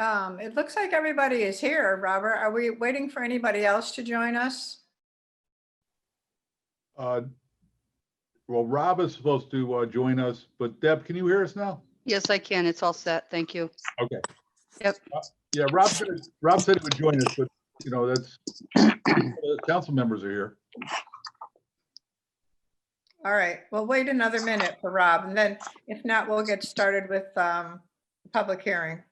It looks like everybody is here, Robert. Are we waiting for anybody else to join us? Well, Rob is supposed to join us, but Deb, can you hear us now? Yes, I can. It's all set. Thank you. Okay. Yep. Yeah, Rob said he would join us, but you know, that's the council members are here. All right, we'll wait another minute for Rob, and then if not, we'll get started with the public hearing.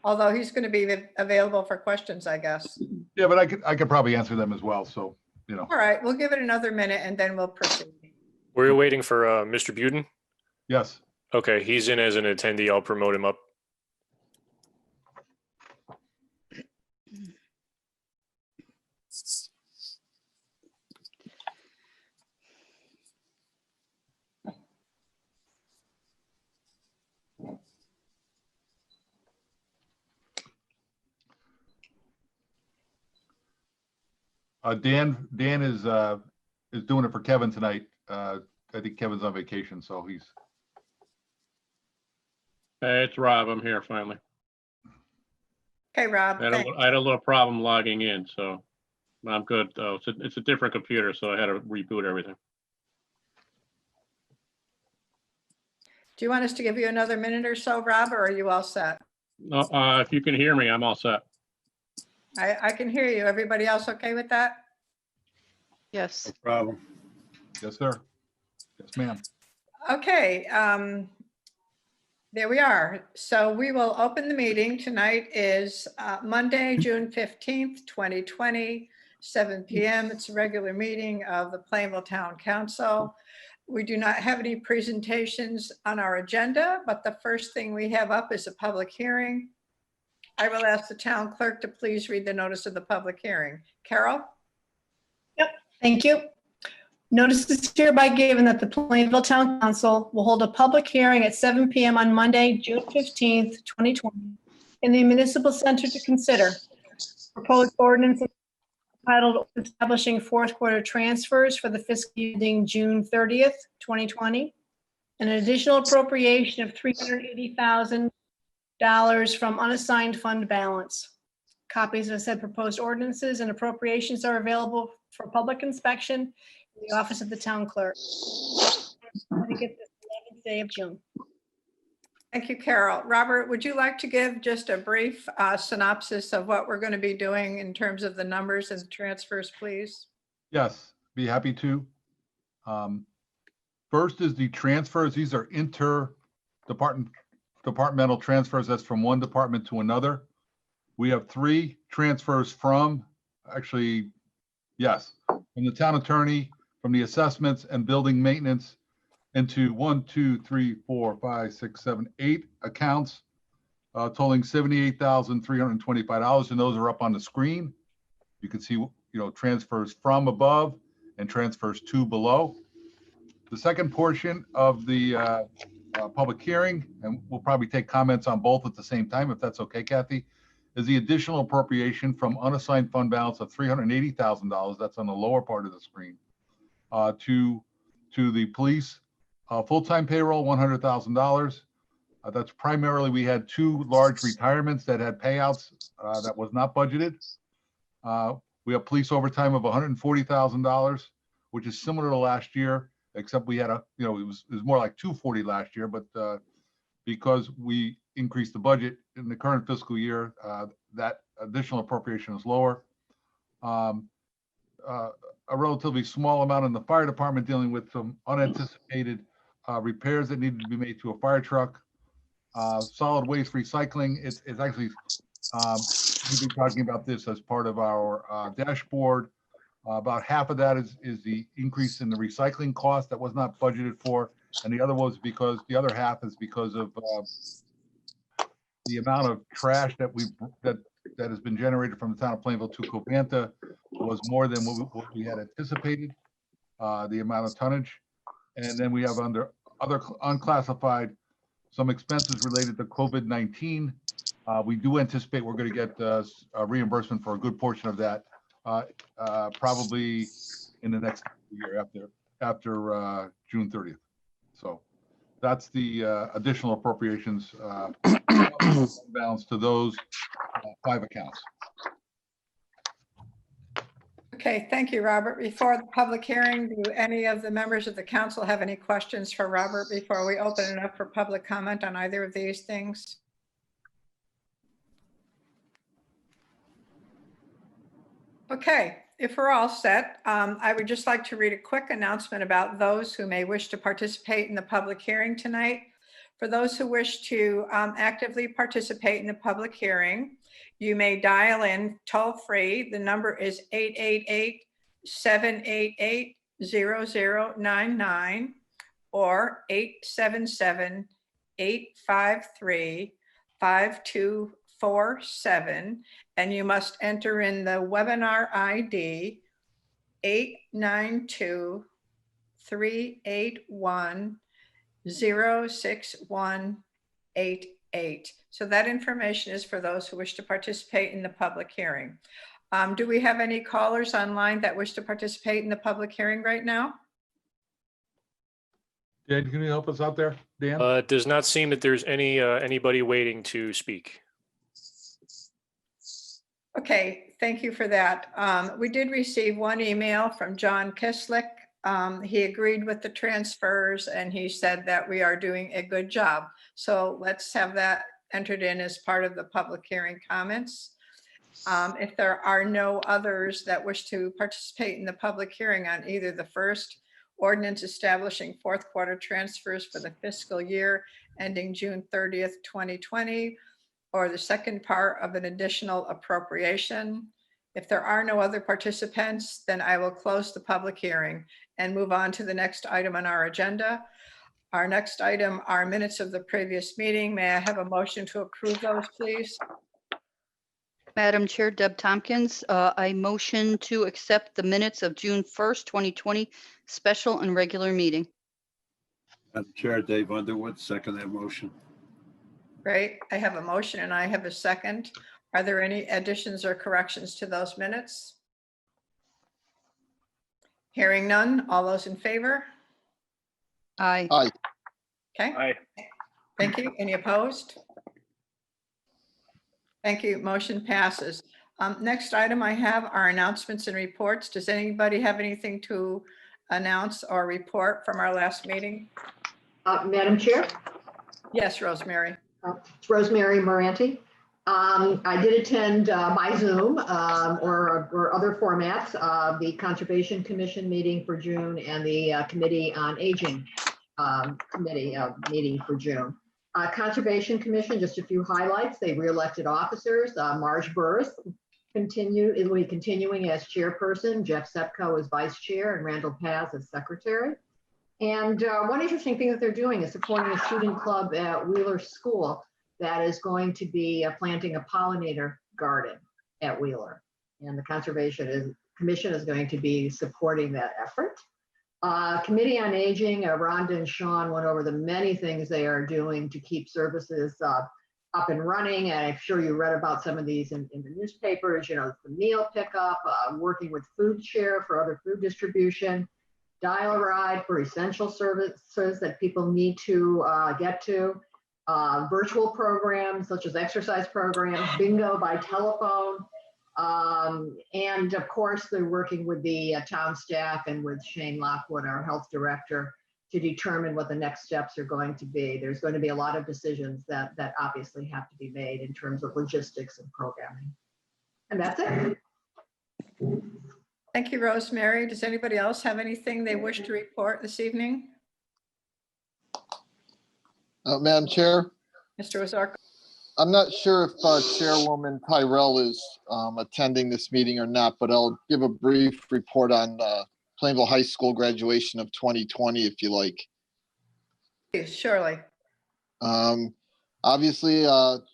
Although he's going to be available for questions, I guess. Yeah, but I could probably answer them as well. So, you know. All right, we'll give it another minute and then we'll proceed. We're waiting for Mr. Buden. Yes. Okay, he's in as an attendee. I'll promote him up. Dan is doing it for Kevin tonight. I think Kevin's on vacation, so he's. Hey, it's Rob. I'm here finally. Okay, Rob. I had a little problem logging in, so I'm good though. It's a different computer, so I had to reboot everything. Do you want us to give you another minute or so, Rob, or are you all set? No, if you can hear me, I'm all set. I can hear you. Everybody else okay with that? Yes. Problem. Yes, sir. Yes, ma'am. Okay, there we are. So we will open the meeting. Tonight is Monday, June 15th, 2020, 7 p.m. It's a regular meeting of the Plainville Town Council. We do not have any presentations on our agenda, but the first thing we have up is a public hearing. I will ask the town clerk to please read the notice of the public hearing. Carol? Thank you. Notice is hereby given that the Plainville Town Council will hold a public hearing at 7 p.m. on Monday, June 15th, 2020, in the Municipal Center to consider proposed ordinance entitled Establishing Fourth Quarter Transfers for the fiscal year ending June 30th, 2020, and an additional appropriation of $380,000 from unassigned fund balance. Copies of said proposed ordinances and appropriations are available for public inspection in the office of the town clerk. I think it's the 11th day of June. Thank you, Carol. Robert, would you like to give just a brief synopsis of what we're going to be doing in terms of the numbers and transfers, please? Yes, be happy to. First is the transfers. These are departmental transfers. That's from one department to another. We have 3 transfers from the town attorney, from the assessments and building maintenance into 8 accounts, totaling $78,325. And those are up on the screen. You can see, transfers from above and transfers to below. The second portion of the public hearing, and we'll probably take comments on both at the same time, if that's okay, Kathy, is the additional appropriation from unassigned fund balance of $380,000. That's on the lower part of the screen, to the police full-time payroll, $100,000. That's primarily, we had 2 large retirements that had payouts that was not budgeted. We have police overtime of $140,000, which is similar to last year, except we had it was more like $240 last year, but because we increased the budget in the current fiscal year, that additional appropriation is lower. A relatively small amount in the fire department dealing with some unanticipated repairs that needed to be made to a fire truck. Solid waste recycling, it's actually, we've been talking about this as part of our dashboard. About half of that is the increase in the recycling cost that was not budgeted for. And the other half is because of the amount of trash that has been generated from the town of Plainville to Covanta was more than what we had anticipated, the amount of tonnage. And then we have under other unclassified, some expenses related to COVID-19. We do anticipate we're going to get a reimbursement for a good portion of that, probably in the next year after June 30th. So That's the additional appropriations balance to those 5 accounts. Okay, thank you, Robert. Before the public hearing, do any of the members of the council have any questions for Robert before we open it up for public comment on either of these things? Okay, if we're all set, I would just like to read a quick announcement about those who may wish to participate in the public hearing tonight. For those who wish to actively participate in the public hearing, you may dial in toll-free. The number is 888-788-0099 or 877-853-5247. And you must enter in the webinar ID 892-381-06188. So that information is for those who wish to participate in the public hearing. Do we have any callers online that wish to participate in the public hearing right now? Dan, can you help us out there, Dan? It does not seem that there's anybody waiting to speak. Okay, thank you for that. We did receive one email from John Kislick. He agreed with the transfers and he said that we are doing a good job. So let's have that entered in as part of the public hearing comments. If there are no others that wish to participate in the public hearing on either the first ordinance establishing fourth quarter transfers for the fiscal year ending June 30th, 2020, or the second part of an additional appropriation. If there are no other participants, then I will close the public hearing and move on to the next item on our agenda. Our next item are minutes of the previous meeting. May I have a motion to approve those, please? Madam Chair, Deb Tompkins, I motion to accept the minutes of June 1st, 2020, special and regular meeting. Madam Chair, Dave Underwood, second that motion. Great. I have a motion and I have a second. Are there any additions or corrections to those minutes? Hearing none. All those in favor? Aye. Aye. Okay. Aye. Thank you. Any opposed? Thank you. Motion passes. Next item I have are announcements and reports. Does anybody have anything to announce or report from our last meeting? Madam Chair, Yes, Rosemary. it's Rosemary Moranti. I did attend by Zoom or other formats, the Conservation Commission meeting for June and the Committee on Aging committee meeting for June. Conservation Commission, just a few highlights. They re-elected officers. Marge Burris will be continuing as chairperson. Jeff Sepko as vice chair and Randall Paz as secretary. And one interesting thing that they're doing is supporting a student club at Wheeler School that is going to be planting a pollinator garden at Wheeler. And the Conservation Commission is going to be supporting that effort. Committee on Aging, Rhonda and Sean went over the many things they are doing to keep services up and running. And I'm sure you read about some of these in the newspapers, you know, the meal pickup, working with Food Share for other food distribution, Dial-A-Ride for essential services that people need to get to, virtual programs such as exercise programs, bingo by telephone, and of course they're working with the town staff and with Shane Lockwood, our health director, to determine what the next steps are going to be. There's going to be a lot of decisions that obviously have to be made in terms of logistics and programming. And that's it. Thank you, Rosemary. Does anybody else have anything they wish to report this evening? Madam Chair, Mr. Ozark? I'm not sure if Chairwoman Tyrell is attending this meeting or not, but I'll give a brief report on Plainville High School graduation of 2020, if you like. Surely. Obviously,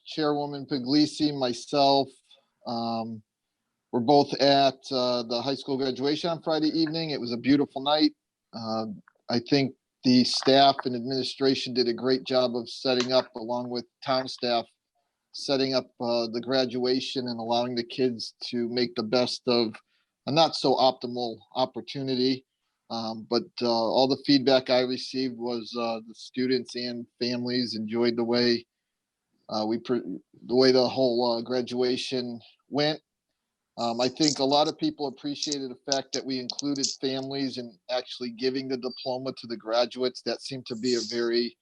Chairwoman Puglisi, myself, we're both at the high school graduation on Friday evening. It was a beautiful night. I think the staff and administration did a great job of setting up, along with town staff, setting up the graduation and allowing the kids to make the best of a not so optimal opportunity. But all the feedback I received was the students and families enjoyed the way the whole graduation went. I think a lot of people appreciated the fact that we included families in actually giving the diploma to the graduates. That seemed to be a very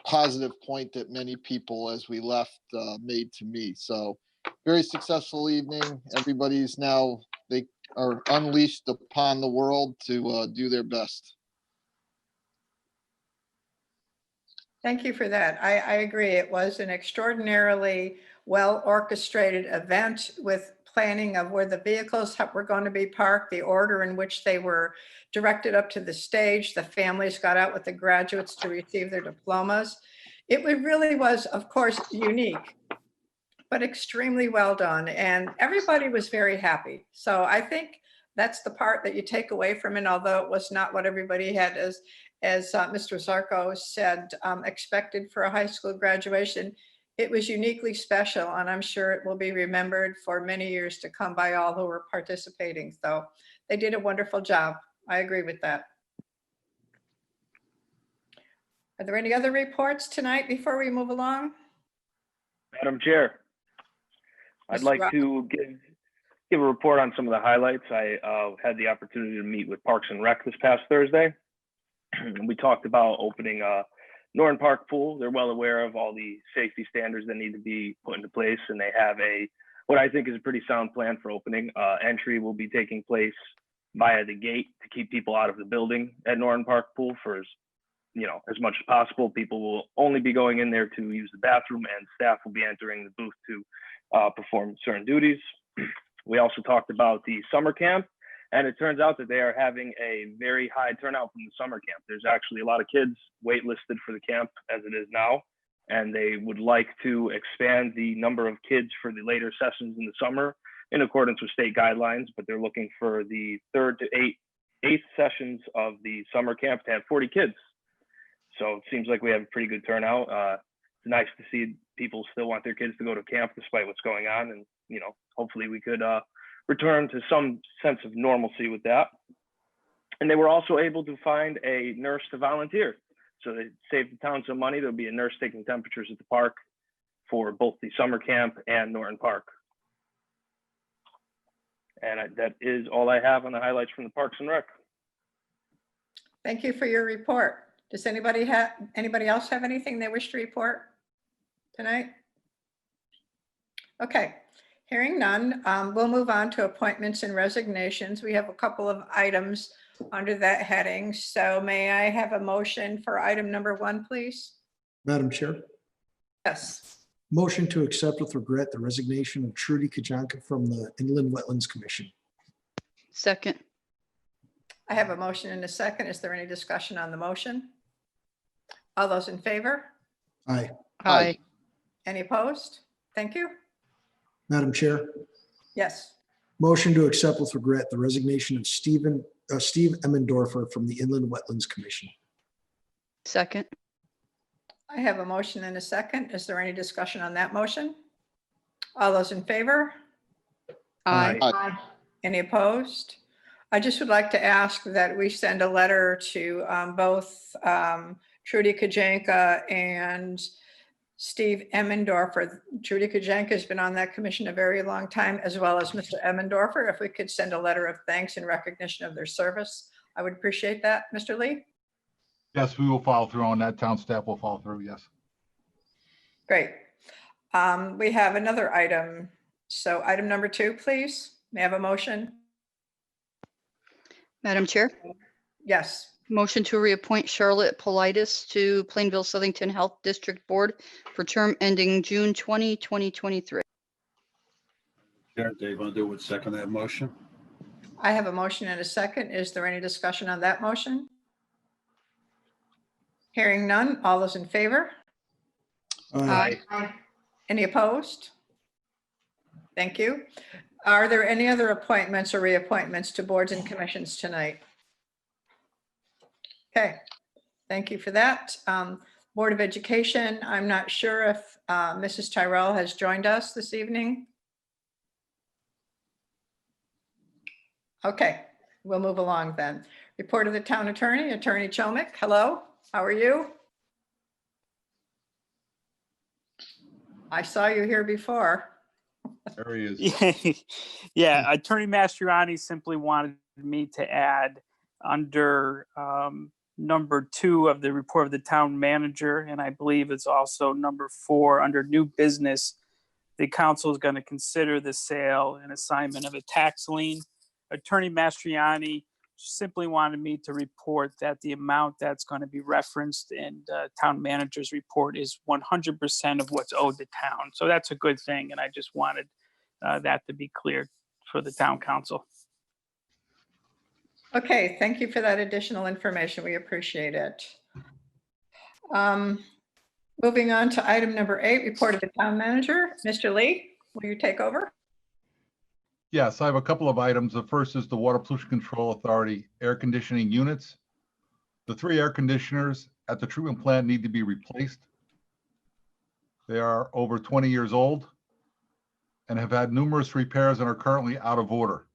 positive point that many people, as we left, made to me. So very successful evening. Everybody's now, they are unleashed upon the world to do their best. Thank you for that. I agree. It was an extraordinarily well orchestrated event with planning of where the vehicles were going to be parked, the order in which they were directed up to the stage. The families got out with the graduates to receive their diplomas. It really was, of course, unique, but extremely well done. And everybody was very happy. So I think that's the part that you take away from it, although it was not what everybody had, as Mr. Zarko said, expected for a high school graduation. It was uniquely special, and I'm sure it will be remembered for many years to come by all who were participating. So they did a wonderful job. I agree with that. Are there any other reports tonight before we move along? Madam Chair, I'd Mr. like Rock? to give a report on some of the highlights. I had the opportunity to meet with Parks and Rec this past Thursday. We talked about opening a Norton Park pool. They're well aware of all the safety standards that need to be put into place, and they have what I think is a pretty sound plan for opening. Entry will be taking place via the gate to keep people out of the building at Norton Park pool for as much as possible. People will only be going in there to use the bathroom, and staff will be entering the booth to perform certain duties. We also talked about the summer camp, and it turns out that they are having a very high turnout from the summer camp. There's actually a lot of kids waitlisted for the camp as it is now, and they would like to expand the number of kids for the later sessions in the summer in accordance with state guidelines, but they're looking for the 3rd to 8th sessions of the summer camp to have 40 kids. So it seems like we have a pretty good turnout. It's nice to see people still want their kids to go to camp despite what's going on, and hopefully we could return to some sense of normalcy with that. And they were also able to find a nurse to volunteer. So they saved the town some money. There'll be a nurse taking temperatures at the park for both the summer camp and Norton Park. And that is all I have on the highlights from the Parks and Rec. Thank you for your report. Does anybody else have anything they wish to report tonight? Okay, hearing none, we'll move on to appointments and resignations. We have a couple of items under that heading. So may I have a motion for item number 1, please? Madam Chair, Yes. motion to accept with regret the resignation of Trudy Kajanka from the Inland Wetlands Commission. Second. I have a motion and a second. Is there any discussion on the motion? All those in favor? Aye. Aye. Any opposed? Thank you. Madam Chair, Yes. motion to accept with regret the resignation of Steve Emmendorfer from the Inland Wetlands Commission. Second. I have a motion and a second. Is there any discussion on that motion? All those in favor? Aye. Aye. Any opposed? I just would like to ask that we send a letter to both Trudy Kajanka and Steve Emmendorfer. Trudy Kajanka has been on that commission a very long time, as well as Mr. Emmendorfer. If we could send a letter of thanks in recognition of their service, I would appreciate that. Mr. Lee? Yes, we will follow through on that. Town staff will follow through, yes. Great. We have another item. So item number 2, please. May I have a motion? Madam Chair, Yes. motion to reappoint Charlotte Politis to Plainville Southington Health District Board for term ending June 20, 2023. Chair Dave Underwood, second that motion. I have a motion and a second. Is there any discussion on that motion? Hearing none. All those in favor? Aye. Aye. Any opposed? Thank you. Are there any other appointments or reappointments to boards and commissions tonight? Okay, thank you for that. Board of Education, I'm not sure if Mrs. Tyrell has joined us this evening. Okay, we'll move along then. Report of the town attorney, Attorney Chomick. Hello, how are you? I saw you here before. There he is. Yeah, Attorney Mastriani simply wanted me to add under number 2 of the report of the town manager, and I believe it's also number 4 under new business. The council is going to consider the sale and assignment of a tax lien. Attorney Mastriani simply wanted me to report that the amount that's going to be referenced in the town manager's report is 100% of what's owed the town. So that's a good thing, and I just wanted that to be clear for the town council. Okay, thank you for that additional information. We appreciate it. Moving on to item number 8, report of the town manager. Mr. Lee, will you take over? Yes, I have a couple of items. The first is the Water Pollution Control Authority air conditioning units. The 3 air conditioners at the treatment plant need to be replaced. They are over 20 years old and have had numerous repairs and are currently out of order.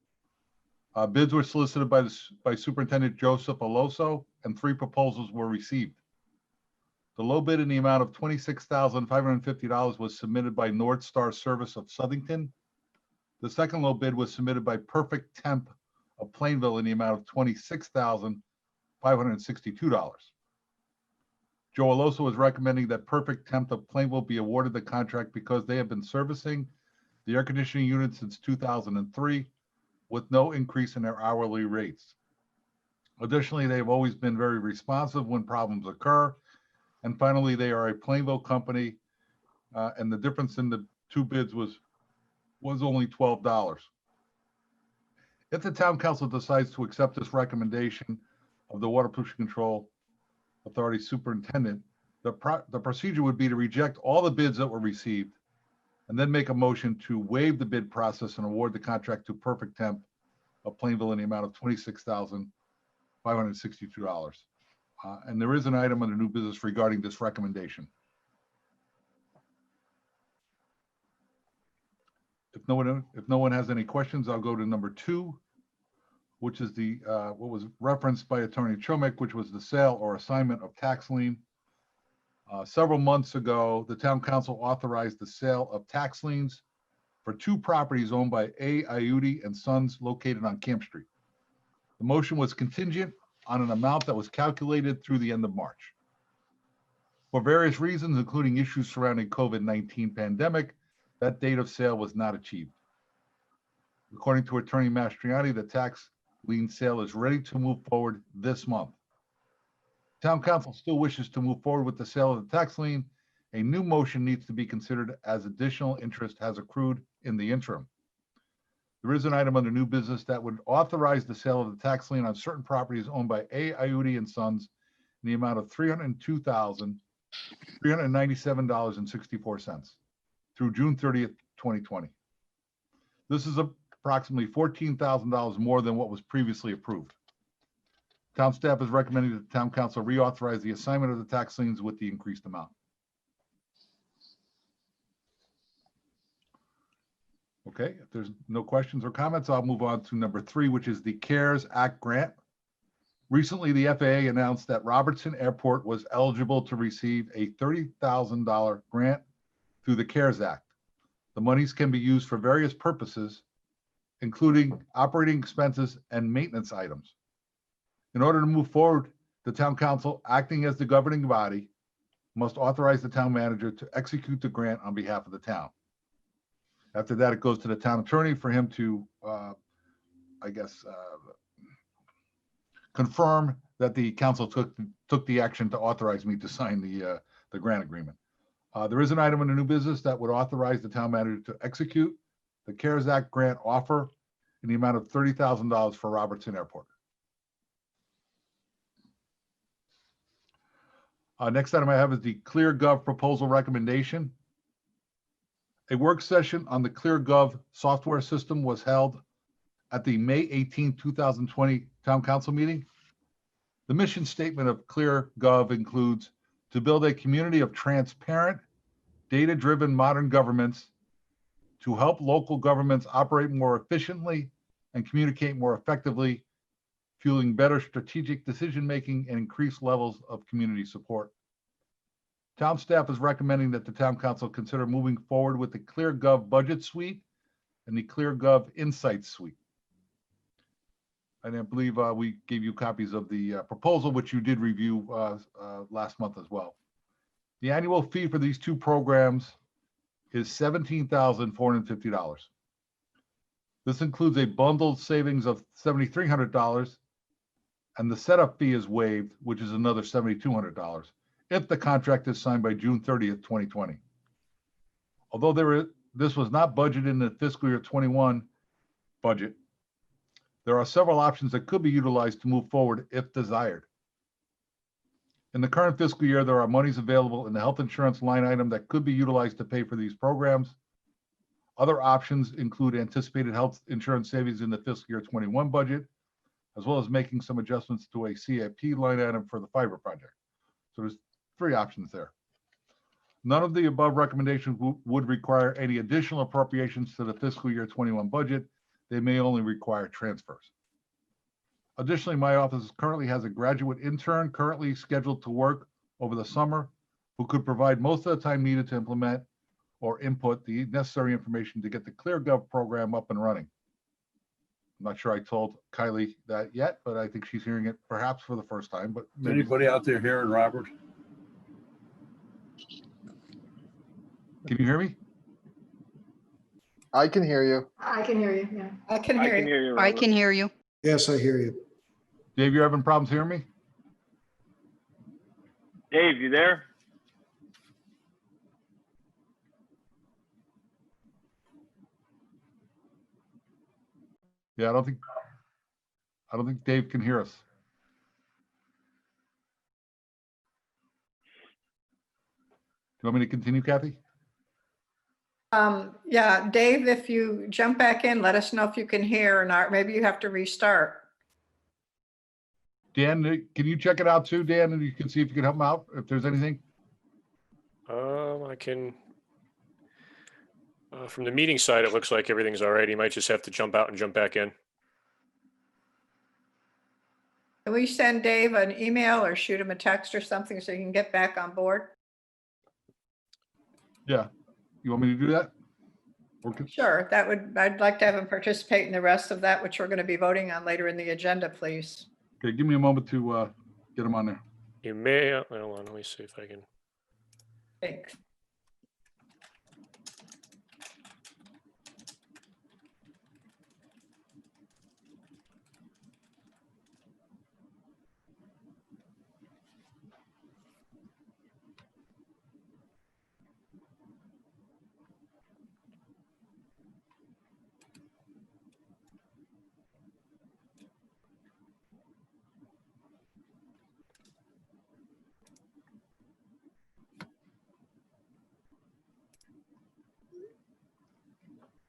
Bids were solicited by Superintendent Joseph Aloso, and 3 proposals were received. The low bid in the amount of $26,550 was submitted by North Star Service of Southington. The second low bid was submitted by Perfect Temp of Plainville in the amount of $26,562. Joe Aloso is recommending that Perfect Temp of Plainville be awarded the contract because they have been servicing the air conditioning unit since 2003 with no increase in their hourly rates. Additionally, they have always been very responsive when problems occur. And finally, they are a Plainville company, and the difference in the 2 bids was only $12. If the town council decides to accept this recommendation of the Water Pollution Control Authority superintendent, the procedure would be to reject all the bids that were received and then make a motion to waive the bid process and award the contract to Perfect Temp of Plainville in the amount of $26,562. And there is an item under new business regarding this recommendation. If no one has any questions, I'll go to number 2, which is the what was referenced by Attorney Chomick, which was the sale or assignment of tax lien. Several months ago, the town council authorized the sale of tax liens for 2 properties owned by A. Iudi and Sons located on Camp Street. The motion was contingent on an amount that was calculated through the end of March. For various reasons, including issues surrounding COVID-19 pandemic, that date of sale was not achieved. According to Attorney Mastriani, the tax lien sale is ready to move forward this month. Town council still wishes to move forward with the sale of the tax lien. A new motion needs to be considered as additional interest has accrued in the interim. There is an item under new business that would authorize the sale of the tax lien on certain properties owned by A. Iudi and Sons in the amount of $302,397.64 through June 30th, 2020. This is approximately $14,000 more than what was previously approved. Town staff is recommending that the town council reauthorize the assignment of the tax liens with the increased amount. Okay, if there's no questions or comments, I'll move on to number 3, which is the CARES Act grant. Recently, the FAA announced that Robertson Airport was eligible to receive a $30,000 grant through the CARES Act. The monies can be used for various purposes, including operating expenses and maintenance items. In order to move forward, the town council, acting as the governing body, must authorize the town manager to execute the grant on behalf of the town. After that, it goes to the town attorney for him to, confirm that the council took the action to authorize me to sign the grant agreement. There is an item in the new business that would authorize the town manager to execute the CARES Act grant offer in the amount of $30,000 for Robertson Airport. Next item I have is the ClearGov proposal recommendation. A work session on the ClearGov software system was held at the May 18, 2020 Town Council meeting. The mission statement of ClearGov includes to build a community of transparent, data-driven modern governments to help local governments operate more efficiently and communicate more effectively fueling better strategic decision-making and increased levels of community support. Town staff is recommending that the town council consider moving forward with the ClearGov Budget Suite and the ClearGov Insights Suite. And I believe we gave you copies of the proposal, which you did review last month as well. The annual fee for these two programs is $17,450. This includes a bundled savings of $7,300, and the setup fee is waived, which is another $7,200, if the contract is signed by June 30th, 2020. Although this was not budgeted in the fiscal year 21 budget, there are several options that could be utilized to move forward if desired. In the current fiscal year, there are monies available in the health insurance line item that could be utilized to pay for these programs. Other options include anticipated health insurance savings in the fiscal year 21 budget, as well as making some adjustments to a CIP line item for the fiber project. So there's three options there. None of the above recommendations would require any additional appropriations to the fiscal year 21 budget. They may only require transfers. Additionally, my office currently has a graduate intern currently scheduled to work over the summer who could provide most of the time needed to implement or input the necessary information to get the ClearGov program up and running. I'm not sure I told Kylie that yet, but I think she's hearing it perhaps for the first time. But Is anybody out there hearing Robert? Can you hear me? I can hear you. I can hear you, yeah. I can I hear can you. hear you. I Robert. can hear you. Yes, I hear you. Dave, you're having problems hearing me? Dave, you there? Yeah, I don't think Dave can hear us. Do you want me to continue, Kathy? Yeah, Dave, if you jump back in, let us know if you can hear or not. Maybe you have to restart. Dan, can you check it out too, Dan, and you can see if you can help him out if there's anything? I can. From the meeting side, it looks like everything's all right. He might just have to jump out and jump back in. Can we send Dave an email or shoot him a text or something so he can get back on board? Yeah. You want me to do that? Okay. Sure, I'd like to have him participate in the rest of that, which we're going to be voting on later in the agenda, please. Okay, give me a moment to get him on there. You may, hold on, let me see if I can. Thanks.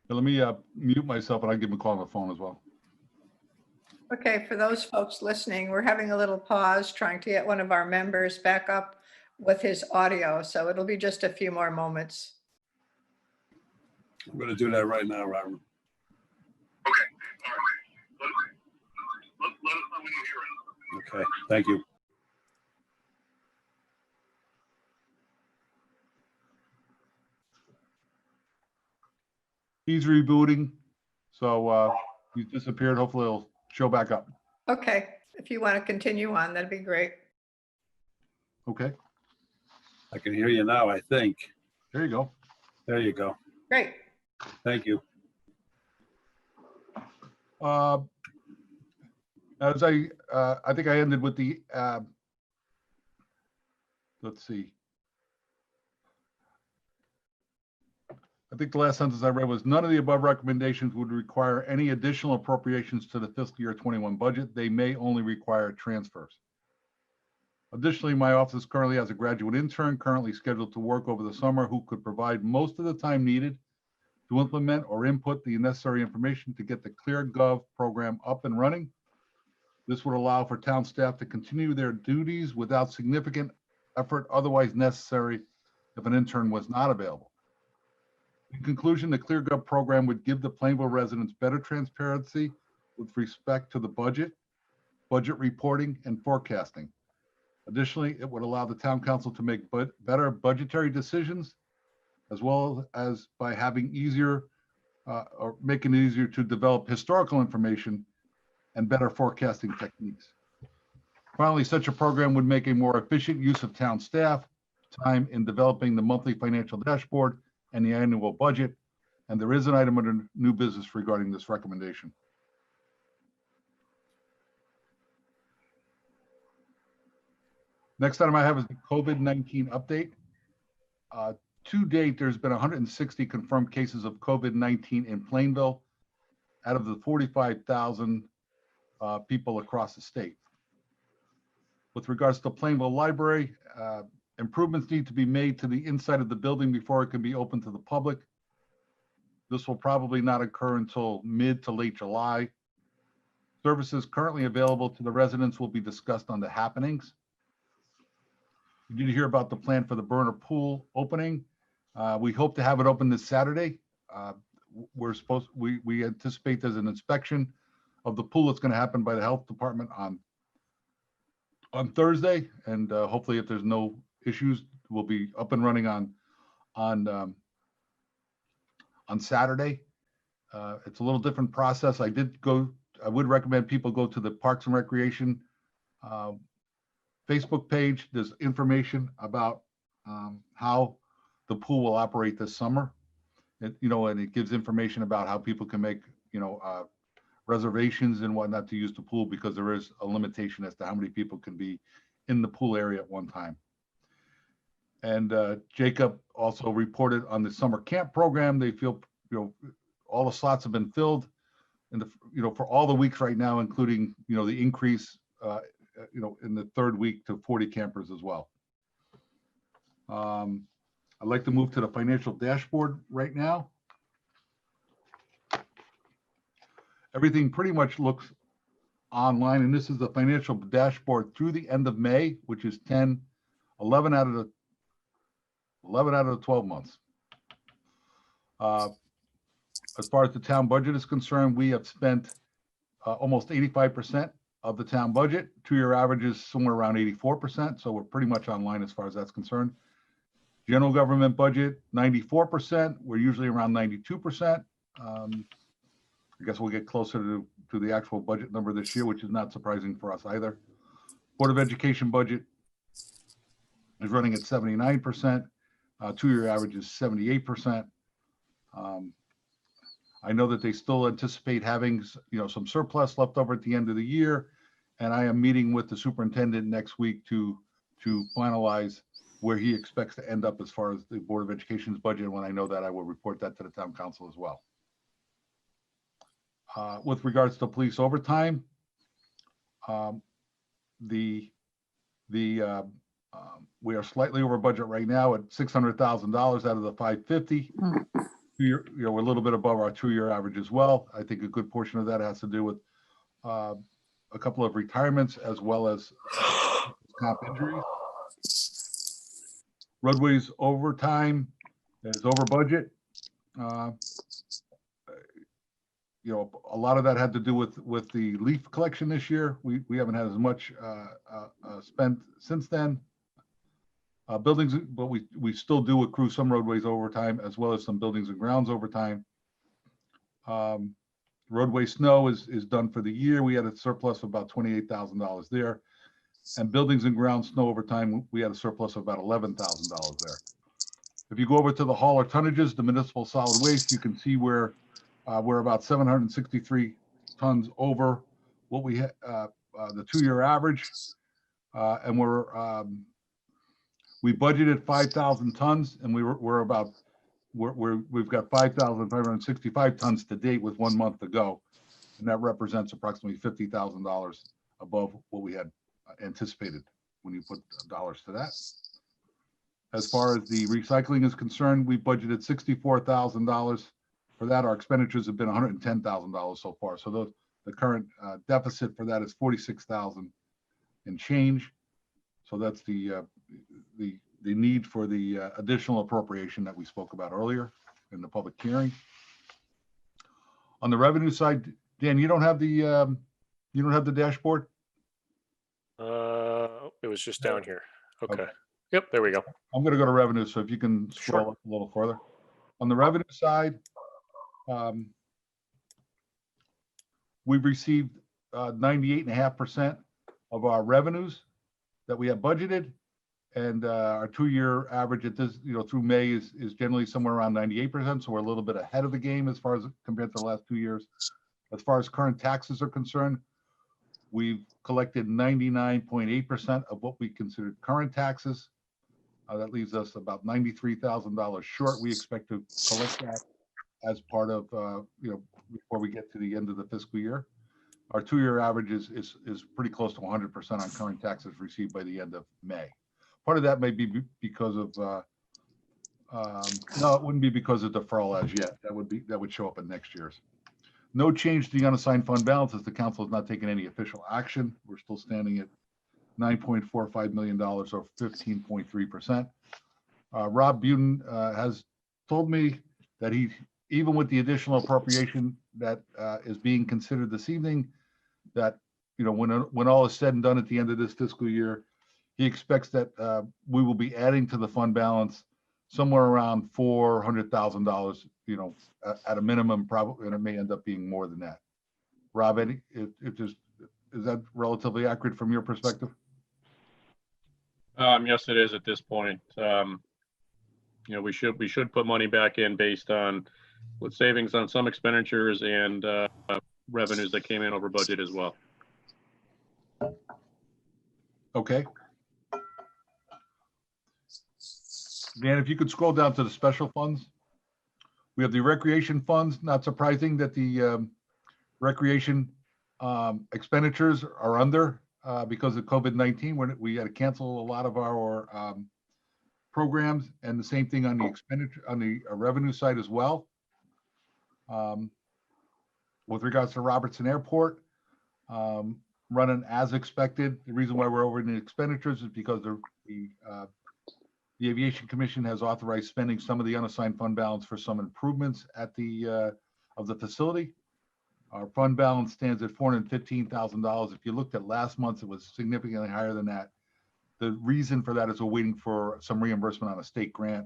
Let me mute myself and I'll give him a call on the phone as well. Okay, for those folks listening, we're having a little pause trying to get one of our members back up with his audio, so it'll be just a few more moments. I'm going to do that right now, Robert. Okay, all right. Let us know when you hear it. Okay, thank you. He's rebooting, so he's disappeared. Hopefully he'll show back up. Okay, if you want to continue on, that'd be great. Okay, I can hear you now, I think. there you go. There you go. Great. Thank you. As I think I ended with the, let's see. I think the last sentence I read was none of the above recommendations would require any additional appropriations to the fiscal year 21 budget. They may only require transfers. Additionally, my office currently has a graduate intern currently scheduled to work over the summer who could provide most of the time needed to implement or input the necessary information to get the ClearGov program up and running. This would allow for town staff to continue their duties without significant effort otherwise necessary if an intern was not available. In conclusion, the ClearGov program would give the Plainville residents better transparency with respect to the budget budget reporting, and forecasting. Additionally, it would allow the town council to make better budgetary decisions, as well as by having easier or making it easier to develop historical information and better forecasting techniques. Finally, such a program would make a more efficient use of town staff time in developing the monthly financial dashboard and the annual budget. And there is an item under new business regarding this recommendation. Next item I have is the COVID-19 update. To date, there's been 160 confirmed cases of COVID-19 in Plainville out of the 45,000 people across the state. With regards to Plainville Library, improvements need to be made to the inside of the building before it can be open to the public. This will probably not occur until mid to late July. Services currently available to the residents will be discussed on the happenings. You did hear about the plan for the burner pool opening. We hope to have it open this Saturday. We anticipate there's an inspection of the pool that's going to happen by the health department on Thursday, and hopefully, if there's no issues, we'll be up and running on Saturday. It's a little different process. I would recommend people go to the Parks and Recreation Facebook page. There's information about how the pool will operate this summer. And it gives information about how people can make, reservations and whatnot to use the pool, because there is a limitation as to how many people can be in the pool area at one time. And Jacob also reported on the summer camp program. They feel, all the slots have been filled in for all the weeks right now, including, the increase, in the third week to 40 campers as well. I'd like to move to the financial dashboard right now. Everything pretty much looks online, and this is the financial dashboard through the end of May, which is 11 out of the 12 months. As far as the town budget is concerned, we have spent almost 85% of the town budget. 2-year average is somewhere around 84%, so we're pretty much online as far as that's concerned. General government budget, 94%. We're usually around 92%. I guess we'll get closer to the actual budget number this year, which is not surprising for us either. Board of Education budget is running at 79%. 2-year average is 78%. I know that they still anticipate having, some surplus left over at the end of the year, and I am meeting with the superintendent next week to finalize where he expects to end up as far as the Board of Education's budget. When I know that, I will report that to the town council as well. With regards to police overtime, we are slightly over budget right now at $600,000 out of the 550. We're a little bit above our 2-year average as well. I think a good portion of that has to do with a couple of retirements as well as comp injuries. Roadways overtime is over budget. A lot of that had to do with the leaf collection this year. We haven't had as much spent since then. Buildings, but we still do accrue some roadways overtime as well as some buildings and grounds overtime. Roadway snow is done for the year. We had a surplus of about $28,000 there. And buildings and grounds snow overtime, we had a surplus of about $11,000 there. If you go over to the hauler tonnages, the municipal solid waste, you can see where we're about 763 tons over what we had, the 2-year average. And we budgeted 5,000 tons, and we've got 5,565 tons to date with 1 month to go. And that represents approximately $50,000 above what we had anticipated when you put dollars to that. As far as the recycling is concerned, we budgeted $64,000 for that. Our expenditures have been $110,000 so far. So the current deficit for that is $46,000 and change. So that's the need for the additional appropriation that we spoke about earlier in the public hearing. On the revenue side, Dan, you don't have the dashboard? It was just down here. Okay. Yep, there we go. I'm gonna go to revenue, so if you can scroll Sure. up a little further. On the revenue side, we've received 98.5% of our revenues that we have budgeted. And our 2-year average at this, through May is generally somewhere around 98%. So we're a little bit ahead of the game as far as compared to the last 2 years. As far as current taxes are concerned, we've collected 99.8% of what we considered current taxes. That leaves us about $93,000 short. We expect to collect that as part of, before we get to the end of the fiscal year. Our 2-year average is pretty close to 100% on current taxes received by the end of May. Part of that may be because of, no, it wouldn't be because of deferral as yet. That would show up in next year's. No change to the unassigned fund balance as the council has not taken any official action. We're still standing at $9.45 million or 15.3%. Rob Buden has told me that he, even with the additional appropriation that is being considered this evening, that when all is said and done at the end of this fiscal year, he expects that we will be adding to the fund balance somewhere around $400,000, at a minimum, probably, and it may end up being more than that. Rob, is that relatively accurate from your perspective? Yes, it is at this point. We should put money back in based on with savings on some expenditures and revenues that came in over budget as well. Okay. Dan, if you could scroll down to the special funds. We have the recreation funds. Not surprising that the recreation expenditures are under because of COVID-19. We had to cancel a lot of our programs, and the same thing on the expenditure on the revenue side as well. With regards to Robertson Airport, running as expected. The reason why we're over in the expenditures is because the Aviation Commission has authorized spending some of the unassigned fund balance for some improvements at the of the facility. Our fund balance stands at $415,000. If you looked at last month, it was significantly higher than that. The reason for that is we're waiting for some reimbursement on a state grant,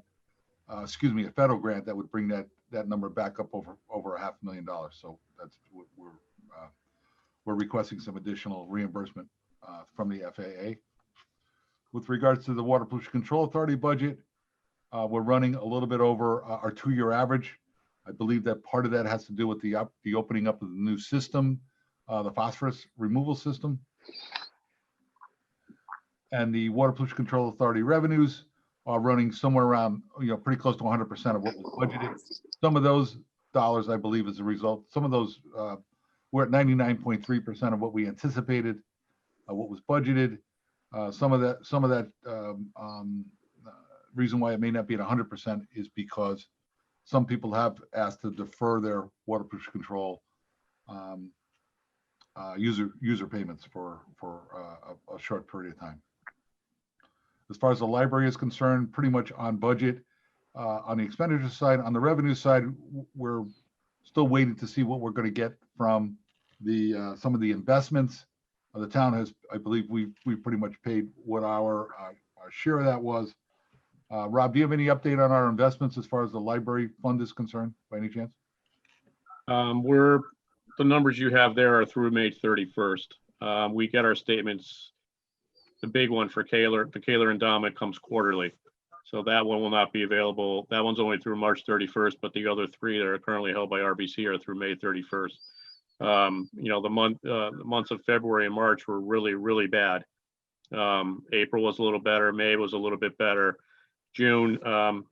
a federal grant that would bring that number back up over $500,000. So that's what we're requesting some additional reimbursement from the FAA. With regards to the Water Pollution Control Authority budget, we're running a little bit over our 2-year average. I believe that part of that has to do with the opening up of the new system, the phosphorus removal system. And the Water Pollution Control Authority revenues are running somewhere around, pretty close to 100% of what was budgeted. Some of those dollars, I believe, is a result. Some of those, we're at 99.3% of what we anticipated, what was budgeted. Some of that reason why it may not be at 100% is because some people have asked to defer their water pollution control user payments for a short period of time. As far as the library is concerned, pretty much on budget. On the expenditure side, on the revenue side, we're still waiting to see what we're going to get from some of the investments. The town has, I believe, we pretty much paid what our share of that was. Rob, do you have any update on our investments as far as the library fund is concerned, by any chance? The numbers you have there are through May 31st. We get our statements. The big one for Kaler, the Kaler endowment comes quarterly. So that one will not be available. That one's only through March 31st, but the other 3 that are currently held by RBC are through May 31st. The months of February and March were really, really bad. April was a little better. May was a little bit better. June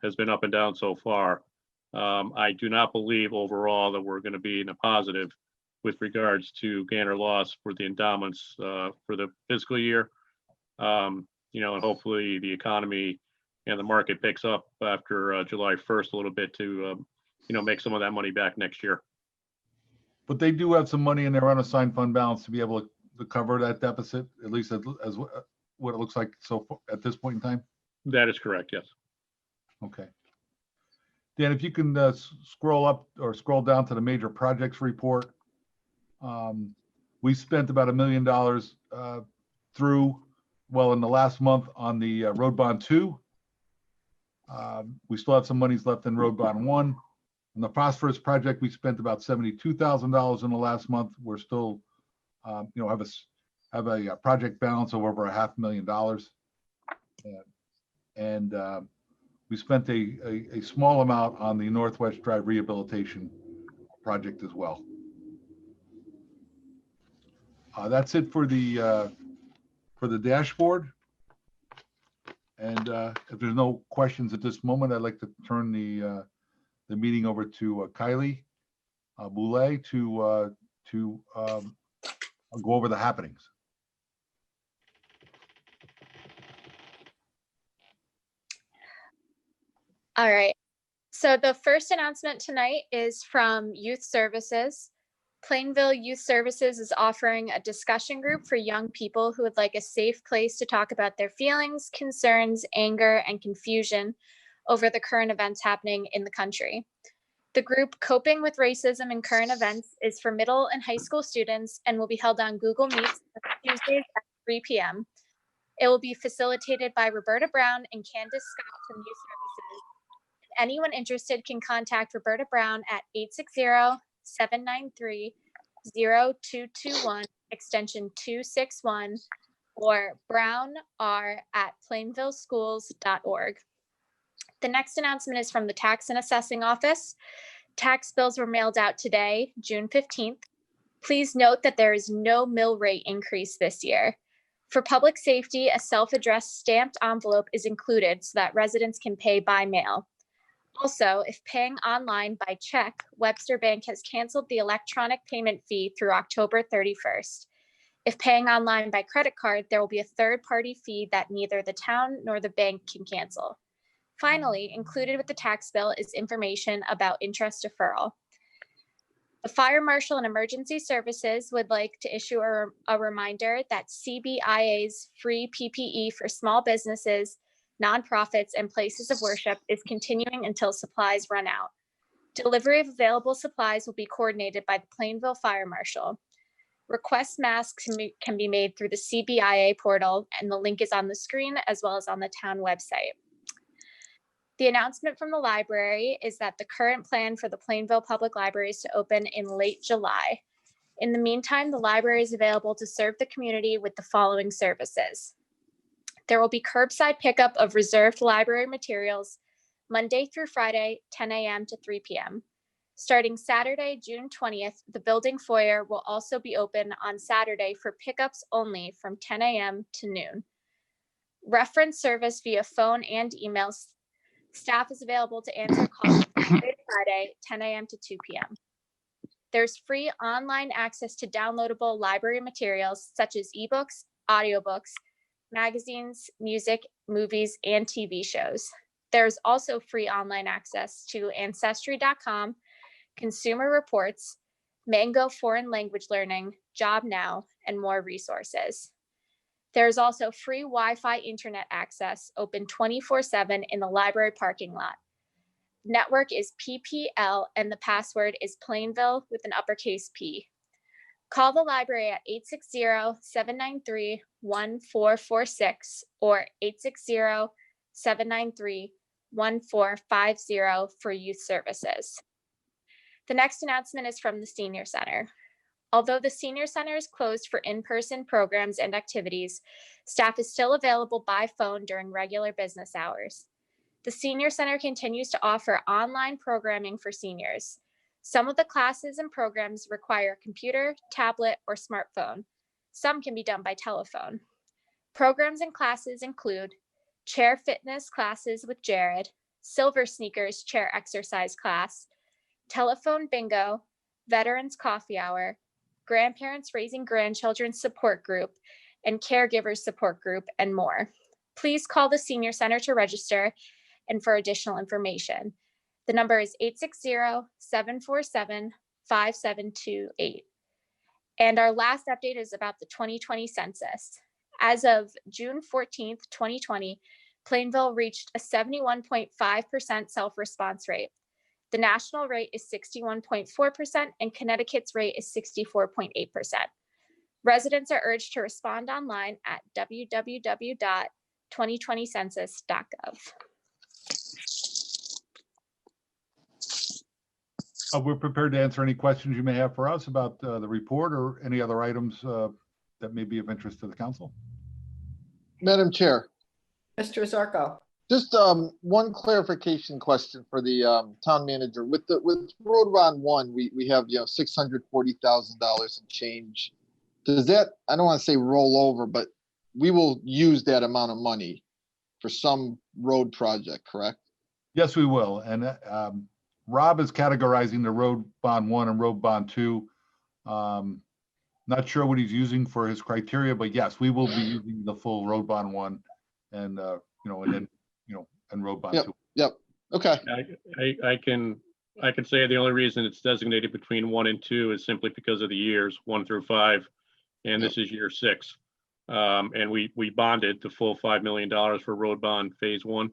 has been up and down so far. I do not believe overall that we're going to be in a positive with regards to gain or loss for the endowments for the fiscal year. And hopefully the economy and the market picks up after July 1st a little bit to, make some of that money back next year. But they do have some money in their unassigned fund balance to be able to cover that deficit, at least as what it looks like so far at this point in time. That is correct. Yes. Okay. Dan, if you can scroll up or scroll down to the major projects report. We spent about $1 million through, well, in the last month on the Road Bond 2. We still have some monies left in Road Bond 1. On the Phosphorus project, we spent about $72,000 in the last month. We're still, have a project balance of over $500,000. And we spent a small amount on the Northwest Drive rehabilitation project as well. That's it for the dashboard. And if there's no questions at this moment, I'd like to turn the meeting over to Kylie Boulay to go over the happenings. All right. So the first announcement tonight is from Youth Services. Plainville Youth Services is offering a discussion group for young people who would like a safe place to talk about their feelings, concerns, anger, and confusion over the current events happening in the country. The group Coping with Racism and Current Events is for middle and high school students and will be held on Google Meet Tuesdays at 3 p.m. It will be facilitated by Roberta Brown and Candace Scott from Youth Services. Anyone interested can contact Roberta Brown at 860-793-0221, extension 261, or brownr@plainvilleschools.org. The next announcement is from the Tax and Assessing Office. Tax bills were mailed out today, June 15th. Please note that there is no mill rate increase this year. For public safety, a self-addressed stamped envelope is included so that residents can pay by mail. Also, if paying online by check, Webster Bank has canceled the electronic payment fee through October 31st. If paying online by credit card, there will be a third-party fee that neither the town nor the bank can cancel. Finally, included with the tax bill is information about interest deferral. The Fire Marshal and Emergency Services would like to issue a reminder that CBIA's free PPE for small businesses, nonprofits, and places of worship is continuing until supplies run out. Delivery of available supplies will be coordinated by the Plainville Fire Marshal. Request masks can be made through the CBIA portal, and the link is on the screen as well as on the town website. The announcement from the library is that the current plan for the Plainville Public Library is to open in late July. In the meantime, the library is available to serve the community with the following services. There will be curbside pickup of reserved library materials Monday through Friday, 10 a.m. to 3 p.m. Starting Saturday, June 20th, the building foyer will also be open on Saturday for pickups only from 10 a.m. to noon. Reference service via phone and emails. Staff is available to answer calls Friday, 10 a.m. to 2 p.m. There's free online access to downloadable library materials such as ebooks, audiobooks, magazines, music, movies, and TV shows. There's also free online access to Ancestry.com, Consumer Reports, Mango Foreign Language Learning, Job Now, and more resources. There's also free Wi-Fi internet access open 24/7 in the library parking lot. Network is PPL and the password is Plainville with an uppercase P. Call the library at 860-793-1446 or 860-793-1450 for youth services. The next announcement is from the Senior Center. Although the Senior Center is closed for in-person programs and activities, staff is still available by phone during regular business hours. The Senior Center continues to offer online programming for seniors. Some of the classes and programs require a computer, tablet, or smartphone. Some can be done by telephone. Programs and classes include chair fitness classes with Jared, Silver Sneakers chair exercise class, telephone bingo, veterans coffee hour, grandparents raising grandchildren support group, and caregivers support group, and more. Please call the Senior Center to register and for additional information. The number is 860-747-5728. And our last update is about the 2020 census. As of June 14th, 2020, Plainville reached a 71.5% self-response rate. The national rate is 61.4% and Connecticut's rate is 64.8%. Residents are urged to respond online at www.2020census.gov. We're prepared to answer any questions you may have for us about the report or any other items that may be of interest to the council. Madam Chair, Mr. Zarko. just one clarification question for the town manager. With Road Bond 1, we have, $640,000 and change. Does that, I don't want to say roll over, but we will use that amount of money for some road project, correct? Yes, we will. And Rob is categorizing the Road Bond 1 and Road Bond 2. Not sure what he's using for his criteria, but yes, we will be using the full Road Bond 1 and, and Road Bond 2. Yep. Okay. I can say the only reason it's designated between 1 and 2 is simply because of the years 1 through 5, and this is year 6. And we bonded the full $5 million for Road Bond Phase 1.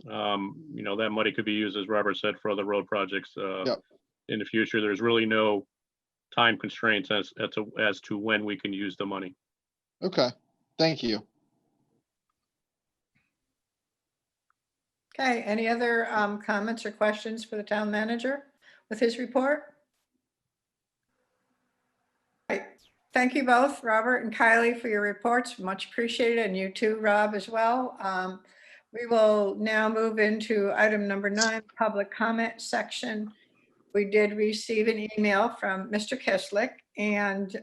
That money could be used, as Robert said, for other road projects in the future. There's really no time constraints as to when we can use the money. Okay. Thank you. Okay, any other comments or questions for the town manager with his report? Right. Thank you both, Robert and Kylie, for your reports. Much appreciated, and you too, Rob, as well. We will now move into item number 9, public comment section. We did receive an email from Mr. Kislick, and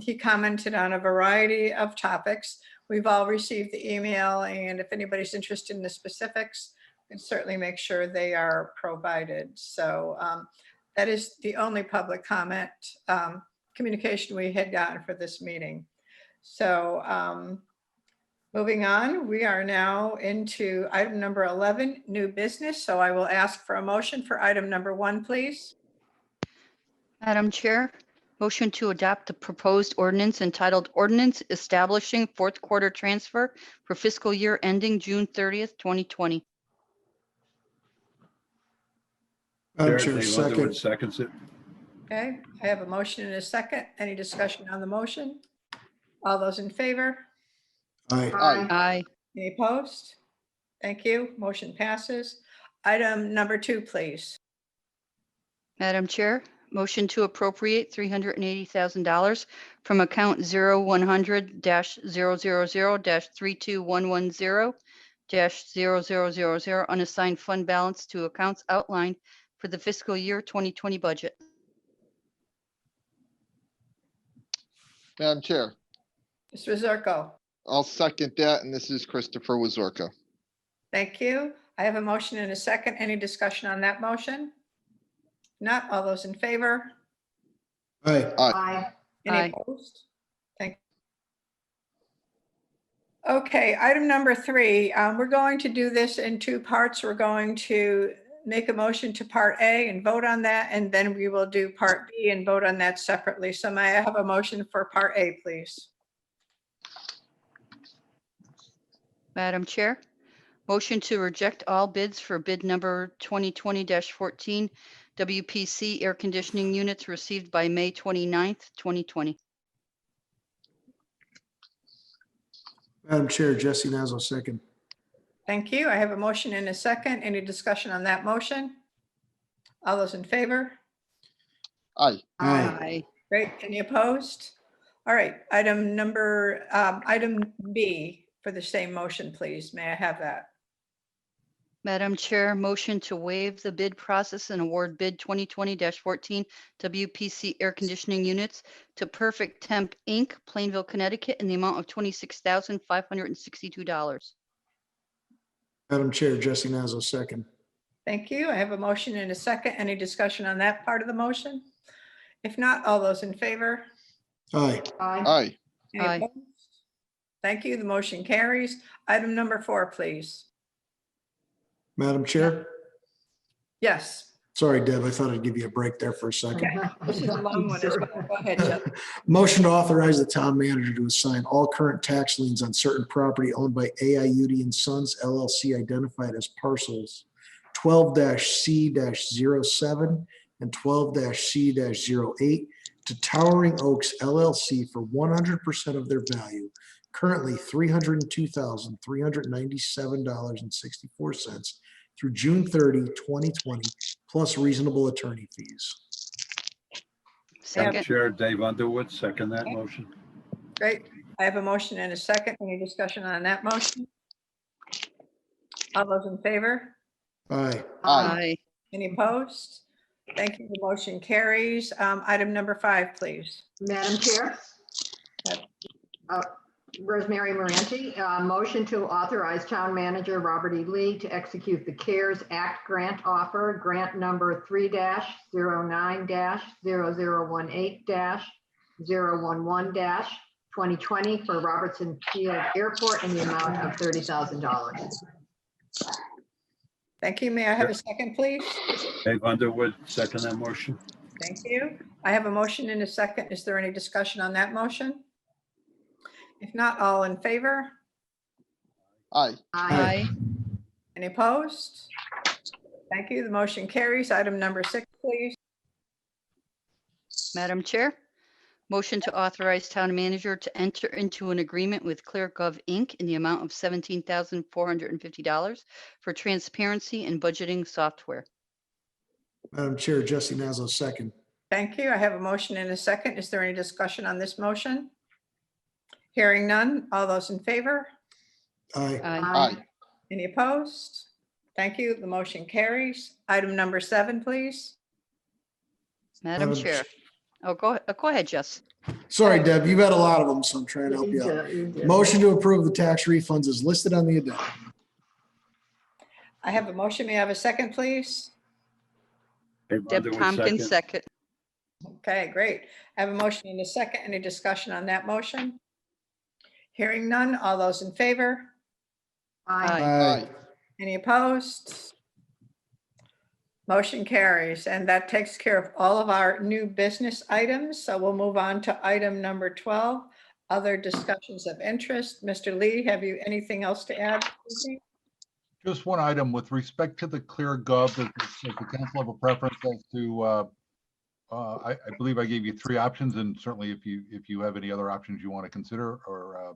he commented on a variety of topics. We've all received the email, and if anybody's interested in the specifics, we can certainly make sure they are provided. So that is the only public comment communication we had gotten for this meeting. So moving on, we are now into item number 11, new business. So I will ask for a motion for item number 1, please. Madam Chair, motion to adopt the proposed ordinance entitled Ordinance Establishing Fourth Quarter Transfer for Fiscal Year ending June 30th, 2020. Madam Chair Chair, Dave second. Underwood seconds it. Okay, I have a motion and a second. Any discussion on the motion? All those in favor? Aye. Aye. Any opposed? Thank you. Motion passes. Item number 2, please. Madam Chair, motion to appropriate $380,000 from account 0100-000-32110-0000 unassigned fund balance to accounts outlined for the fiscal year 2020 budget. Madam Chair, Mr. Zirko. I'll second that, and this is Christopher Wazorka. Thank you. I have a motion and a second. Any discussion on that motion? Not all those in favor? Aye. Aye. Any Aye. opposed? Thank you. Okay, item number 3. We're going to do this in 2 parts. We're going to make a motion to part A and vote on that, and then we will do part B and vote on that separately. So may I have a motion for part A, please? Madam Chair, motion to reject all bids for bid number 2020-14 WPC air conditioning units received by May 29th, 2020. Madam Chair, Jesse Nazo, second. Thank you. I have a motion and a second. Any discussion on that motion? All those in favor? Aye. Aye. Great. Any opposed? All right. Item B for the same motion, please. May I have that? Madam Chair, motion to waive the bid process and award bid 2020-14 WPC air conditioning units to Perfect Temp Inc., Plainville, Connecticut, in the amount of $26,562. Madam Chair, Jesse Nazo, second. Thank you. I have a motion and a second. Any discussion on that part of the motion? If not, all those in favor? Aye. Aye. Any Aye. opposed? Thank you. The motion carries. Item number 4, please. Madam Chair? Yes. Sorry, Deb, I thought I'd give you a break there for a second. This is a long one as well. Go ahead, Jeff. Motion to authorize the town manager to assign all current tax liens on certain property owned by AIUD and Sons LLC identified as parcels 12-C-07 and 12-C-08 to Towering Oaks LLC for 100% of their value, currently $302,397.64 through June 30, 2020, plus reasonable attorney fees. Madam Second. Chair, Dave Underwood, second that Okay. motion. Great. I have a motion and a second. Any discussion on that motion? All those in favor? Aye. Aye. Any opposed? Thank you. The motion carries. Item number 5, please. Madam Chair. Rosemary Moranti, motion to authorize Town Manager Robert E. Lee to execute the CARES Act grant offer, grant number 3-09-0018-011-2020 for Robertson Field Airport in the amount of $30,000. Thank you. May I have a second, please? Dave Underwood, second that motion. Thank you. I have a motion and a second. Is there any discussion on that motion? If not, all in favor? Aye. Aye. Any opposed? Thank you. The motion carries. Item number 6, please. Madam Chair, motion to authorize town manager to enter into an agreement with ClearGov, Inc. in the amount of $17,450 for transparency and budgeting software. Madam Chair, Jesse Nazzo, second. Thank you. I have a motion and a second. Is there any discussion on this motion? Hearing none. All those in favor? Aye. Aye. Any opposed? Thank you. The motion carries. Item number 7, please. Madam Madam Chair. Oh, go ahead, Jess. Sorry, Deb, you've had a lot of them, so I'm trying to help you out. Motion to approve the tax refunds is listed on the addendum. I have a motion. May I have a second, please? Dave Deb Underwood, Tompkins, second. Okay, great. I have a motion and a second. Any discussion on that motion? Hearing none. All those in favor? Aye. Aye. Any opposed? Motion carries, and that takes care of all of our new business items. So we'll move on to item number 12, other discussions of interest. Mr. Lee, have you anything else to add? Just one item with respect to the ClearGov, does the council have a preference as to, I believe I gave you 3 options, and certainly if you have any other options you want to consider, or,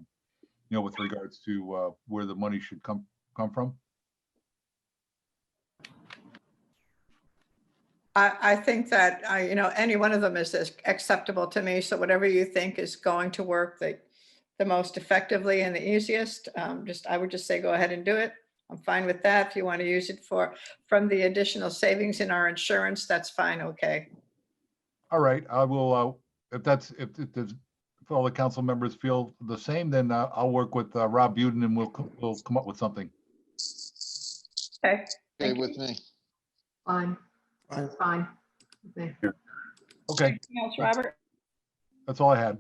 with regards to where the money should come from. I think that, any one of them is acceptable to me. So whatever you think is going to work the most effectively and the easiest, I would just say, go ahead and do it. I'm fine with that. If you want to use it from the additional savings in our insurance, that's fine. Okay. All right, I will, if all the council members feel the same, then I'll work with Rob Buden and we'll come up with something. Okay. Okay with me. Fine. Aye. That's fine. Okay. Okay, Anything else, Robert? that's all I had.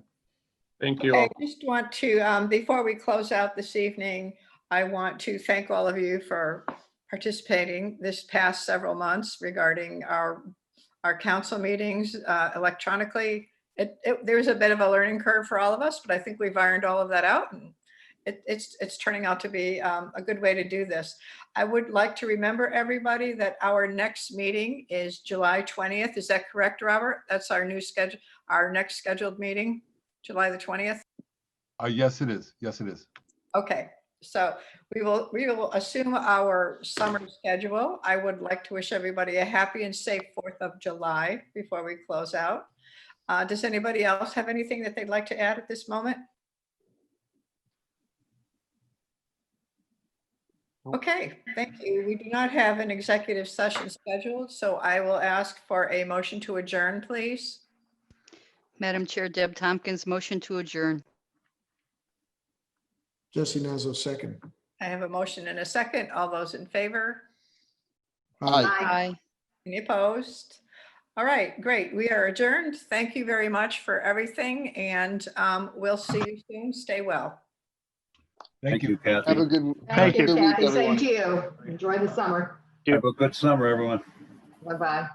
Thank you Okay, all. I just want to, before we close out this evening, I want to thank all of you for participating this past several months regarding our council meetings electronically. There was a bit of a learning curve for all of us, but I think we've ironed all of that out, and it's turning out to be a good way to do this. I would like to remember everybody that our next meeting is July 20th. Is that correct, Robert? That's our new schedule, our next scheduled meeting, July the 20th. Yes, it is. Yes, it is. Okay, so we will assume our summer schedule. I would like to wish everybody a happy and safe 4th of July before we close out. Does anybody else have anything that they'd like to add at this moment? Okay, thank you. We do not have an executive session scheduled, so I will ask for a motion to adjourn, please. Madam Chair, Deb Tompkins, motion to adjourn. Jesse Nazzo, second. I have a motion and a second. All those in favor? Aye. Aye. Any opposed? All right, great. We are adjourned. Thank you very much for everything, and we'll see you soon. Stay well. Thank you. Kathy. Have a good, Thank you, good week, Kathy. Same everyone. to you. Enjoy the summer. Have a good summer, everyone. Bye-bye.